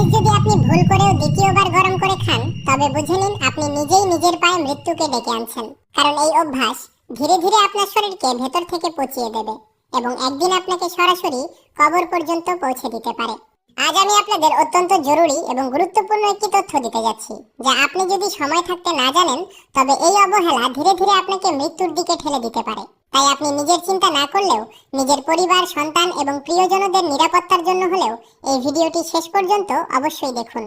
জিনিস যদি আপনি ভুল করেও দ্বিতীয়বার গরম করে খান, তবে বুঝে নিন আপনি নিজেই নিজের পায়ে মৃত্যুকে ডেকে আনছেন। কারণ এই অভ্যাস ধীরে ধীরে আপনার শরীরকে ভেতর থেকে পচিয়ে দেবে এবং একদিন আপনাকে সরাসরি কবর পর্যন্ত পৌঁছে দিতে পারে। আজ আমি আপনাদের অত্যন্ত জরুরি এবং গুরুত্বপূর্ণ একটি তথ্য দিতে যাচ্ছি, যা আপনি যদি সময় থাকতে না জানেন, তবে এই অবহেলা ধীরে ধীরে আপনাকে মৃত্যুর দিকে ঠেলে দিতে পারে। তাই আপনি নিজের চিন্তা না করলেও নিজের পরিবার, সন্তান এবং প্রিয়জনদের নিরাপত্তার জন্য হলেও এই ভিডিওটি শেষ পর্যন্ত অবশ্যই দেখুন।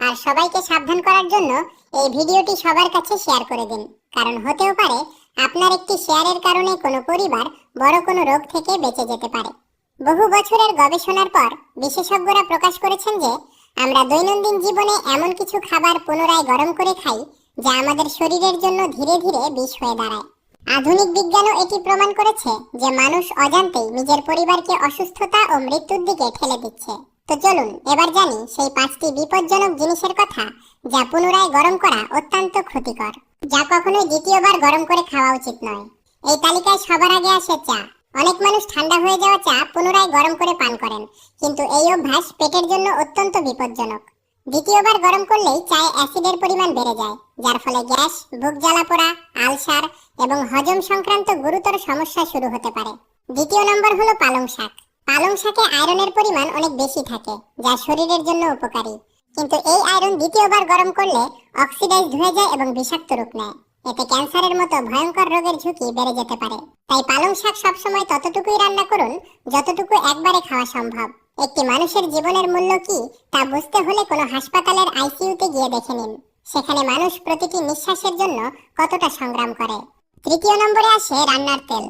আর সবাইকে সাবধান করার জন্য এই ভিডিওটি সবার কাছে শেয়ার করে দিন, কারণ হতেও পারে আপনার একটি শেয়ারের কারণে কোনো পরিবার বড় কোনো রোগ থেকে বেঁচে যেতে পারে। বহু বছরের গবেষণার পর বিশেষজ্ঞরা প্রকাশ করেছেন যে আমরা দৈনন্দিন জীবনে এমন কিছু খাবার পুনরায় গরম করে খাই যা আমাদের শরীরের জন্য ধীরে ধীরে বিষ হয়ে দাঁড়ায়। আধুনিক বিজ্ঞানও এটি প্রমাণ করেছে যে মানুষ অজান্তেই নিজের পরিবারকে অসুস্থতা ও মৃত্যুর দিকে ঠেলে দিচ্ছে। তো চলুন এবার জানি সেই 5টি বিপজ্জনক জিনিসের কথা যা পুনরায় গরম করা অত্যন্ত ক্ষতিকর, যা কখনোই দ্বিতীয়বার গরম করে খাওয়া উচিত নয়। এই তালিকায় সবার আগে আসে চা। অনেক মানুষ ঠান্ডা হয়ে যাওয়া চা পুনরায় গরম করে পান করেন, কিন্তু এই অভ্যাস পেটের জন্য অত্যন্ত বিপজ্জনক। দ্বিতীয়বার গরম করলেই চায়ে অ্যাসিডের পরিমাণ বেড়ে যায়, যার ফলে গ্যাস, বুক জ্বালা পোড়া, আলসার এবং হজম সংক্রান্ত গুরুতর সমস্যা শুরু হতে পারে। দ্বিতীয় নম্বর হলো পালং শাক। পালং শাকে আয়রনের পরিমাণ অনেক বেশি থাকে, যা শরীরের জন্য উপকারী, কিন্তু এই আয়রন দ্বিতীয়বার গরম করলে অক্সিডাইজড হয়ে যায় এবং বিষাক্ত রূপ নেয়। এতে ক্যান্সারের মতো ভয়ঙ্কর রোগের ঝুঁকি বেড়ে যেতে পারে। তাই পালং শাক সবসময় ততটুকুই রান্না করুন যতটুকু একবারে খাওয়া সম্ভব। একটি মানুষের জীবনের মূল্য কি তা বুঝতে হলে কোনো হাসপাতালের আইসিইউতে গিয়ে দেখে নিন। সেখানে মানুষ প্রতিটি নিঃশ্বাসের জন্য কতটা সংগ্রাম করে। তৃতীয় নম্বরে আসে রান্নার তেল।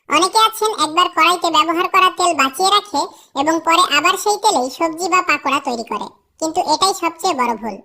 অনেকে আছেন একবার কড়াইতে ব্যবহার করা তেল বাঁচিয়ে রাখে এবং পরে আবার সেই তেলেই সবজি বা পাকোড়া তৈরি করে, কিন্তু এটাই সবচেয়ে বড় ভুল।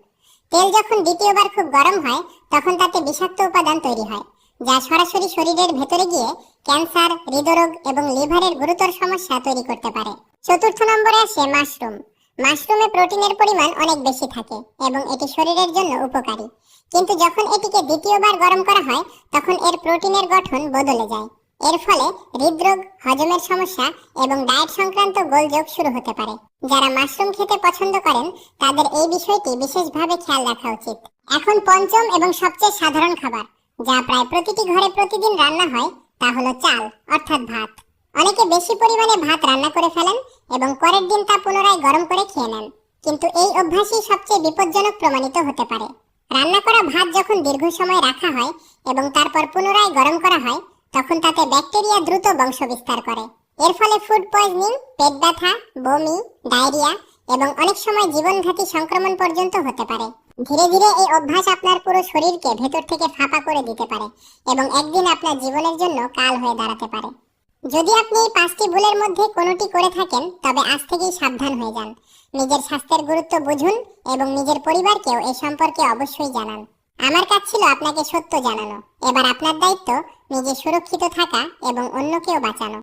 তেল যখন দ্বিতীয়বার খুব গরম হয়, তখন তাতে বিষাক্ত উপাদান তৈরি হয়, যা সরাসরি শরীরের ভেতরে গিয়ে ক্যান্সার, হৃদরোগ এবং লিভারের গুরুতর সমস্যা তৈরি করতে পারে। চতুর্থ নম্বরে আসে মাশরুম। মাশরুমে প্রোটিনের পরিমাণ অনেক বেশি থাকে এবং এটি শরীরের জন্য উপকারী, কিন্তু যখন এটিকে দ্বিতীয়বার গরম করা হয়, তখন এর প্রোটিনের গঠন বদলে যায়। এর ফলে হৃদরোগ, হজমের সমস্যা এবং ডায়েট সংক্রান্ত গোলযোগ শুরু হতে পারে। যারা মাশরুম খেতে পছন্দ করেন তাদের এই বিষয়টি বিশেষভাবে খেয়াল রাখা উচিত। এখন পঞ্চম এবং সবচেয়ে সাধারণ খাবার, যা প্রায় প্রতিটি ঘরে প্রতিদিন রান্না হয়, তা হলো চাল, অর্থাৎ ভাত। অনেকে বেশি পরিমাণে ভাত রান্না করে ফেলেন এবং পরের দিন তা পুনরায় গরম করে খেয়ে নেন, কিন্তু এই অভ্যাসই সবচেয়ে বিপজ্জনক প্রমাণিত হতে পারে। রান্না করা ভাত যখন দীর্ঘ সময় রাখা হয় এবং তারপর পুনরায় গরম করা হয়, তখন তাতে ব্যাকটেরিয়া দ্রুত বংশ বিস্তার করে। এর ফলে ফুড পয়জনিং, পেট ব্যথা, বমি, ডায়রিয়া এবং অনেক সময় জীবনঘাতী সংক্রমণ পর্যন্ত হতে পারে। ধীরে ধীরে এই অভ্যাস আপনার পুরো শরীরকে ভেতর থেকে ফাঁপা করে দিতে পারে এবং একদিন আপনার জীবনের জন্য কাল হয়ে দাঁড়াতে পারে। যদি আপনি এই 5টি ভুলের মধ্যে কোনোটি করে থাকেন, তবে আজ থেকেই সাবধান হয়ে যান। নিজের স্বাস্থ্যের গুরুত্ব বুঝুন এবং নিজের পরিবারকেও এ সম্পর্কে অবশ্যই জানান। আমার কাজ ছিল আপনাকে সত্য জানানো। এবার আপনার দায়িত্ব নিজে সুরক্ষিত থাকা এবং অন্যকেও বাঁচানো।